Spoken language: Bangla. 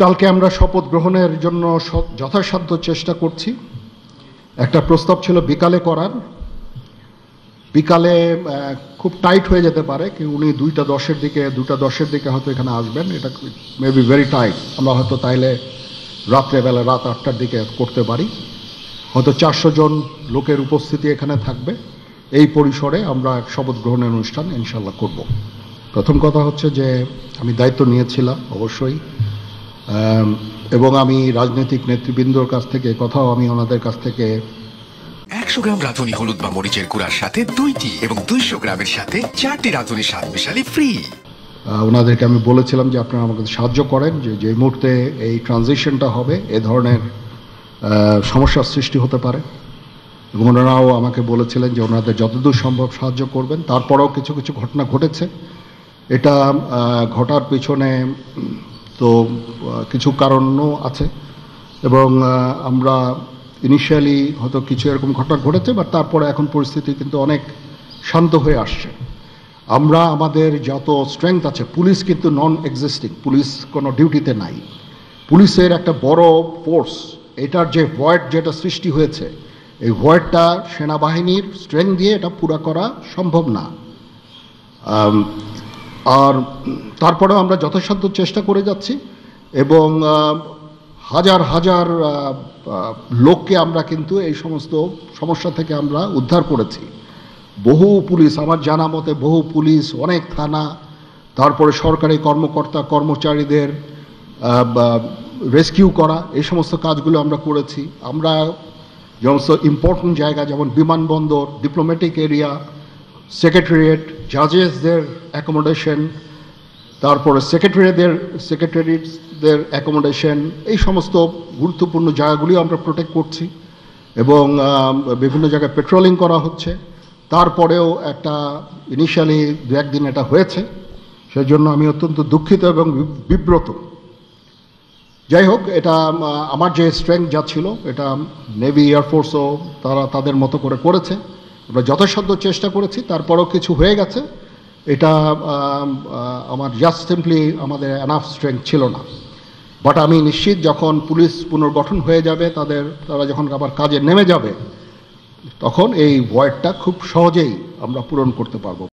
কালকে আমরা শপথ গ্রহণের জন্য যথাসাধ্য চেষ্টা করছি। একটা প্রস্তাব ছিল বিকালে করার, বিকালে খুব টাইট হয়ে যেতে পারে কি উনি 2:10 দিকে হয়তো এখানে আসবেন, এটা মেবি ভেরি টাইট। আমরা হয়তো তাইলে রাত্রেবেলা রাত 8টার দিকে করতে পারি, হয়তো 400 জন লোকের উপস্থিতি এখানে থাকবে। এই পরিসরে আমরা শপথ গ্রহণের অনুষ্ঠান ইনশাল্লাহ করব। প্রথম কথা হচ্ছে যে আমি দায়িত্ব নিয়েছিলাম অবশ্যই, এবং আমি রাজনৈতিক নেতৃবৃন্দর কাছ থেকে কথাও আমি ওনাদের কাছ থেকে 100 গ্রাম রাঁধুনি হলুদ বা মরিচের গুঁড়ার সাথে 2টি এবং 200 গ্রামের সাথে 4টি রাঁধুনি স্বাদ মিশালি ফ্রি। ওনাদেরকে আমি বলেছিলাম যে আপনারা আমাকে সাহায্য করেন, যে মুহূর্তে এই ট্রানজিশনটা হবে এ ধরনের সমস্যার সৃষ্টি হতে পারে, এবং ওনারাও আমাকে বলেছিলেন যে ওনাদের যতদূর সম্ভব সাহায্য করবেন। তারপরেও কিছু কিছু ঘটনা ঘটেছে। এটা ঘটার পিছনে তো কিছু কারণও আছে, এবং আমরা ইনিশিয়ালি হয়তো কিছু এরকম ঘটনা ঘটেছে, বাট তারপরে এখন পরিস্থিতি কিন্তু অনেক শান্ত হয়ে আসছে। আমরা আমাদের যত স্ট্রেংথ আছে, পুলিশ কিন্তু নন এক্সিস্টিং, পুলিশ কোনো ডিউটিতে নাই। পুলিশের একটা বড় ফোর্স, এটার যে ভয়েড যেটা সৃষ্টি হয়েছে, এই ভয়েডটা সেনাবাহিনীর স্ট্রেংথ দিয়ে এটা পুরা করা সম্ভব না। আর তারপরেও আমরা যথাসাধ্য চেষ্টা করে যাচ্ছি, এবং হাজার হাজার লোককে আমরা কিন্তু এই সমস্ত সমস্যা থেকে আমরা উদ্ধার করেছি। বহু পুলিশ, আমার জানা মতে বহু পুলিশ, অনেক থানা, তারপরে সরকারি কর্মকর্তা কর্মচারীদের রেস্কিউ করা, এই সমস্ত কাজগুলো আমরা করেছি। আমরা সমস্ত ইম্পর্টেন্ট জায়গা যেমন বিমানবন্দর, ডিপ্লোম্যাটিক এরিয়া, সেক্রেটারিয়েট, জাজেসদের অ্যাকোমোডেশন, তারপরে সেক্রেটারিদের অ্যাকোমোডেশন, এই সমস্ত গুরুত্বপূর্ণ জায়গাগুলি আমরা প্রোটেক্ট করছি, এবং বিভিন্ন জায়গায় পেট্রোলিং করা হচ্ছে। তারপরেও একটা ইনিশিয়ালি 2-1 দিন এটা হয়েছে, সেজন্য আমি অত্যন্ত দুঃখিত এবং বিব্রত। যাই হোক, এটা আমার যে স্ট্রেংথ যা ছিল এটা নেভি এয়ারফোর্সও তারা তাদের মতো করে করেছে। আমরা যথাসাধ্য চেষ্টা করেছি, তারপরেও কিছু হয়ে গেছে। এটা আমার জাস্ট সিম্পলি আমাদের এনাফ স্ট্রেংথ ছিল না। বাট আমি নিশ্চিত যখন পুলিশ পুনর্গঠন হয়ে যাবে, তারা যখন আবার কাজে নেমে যাবে, তখন এই ভয়েডটা খুব সহজেই আমরা পূরণ করতে পারবো।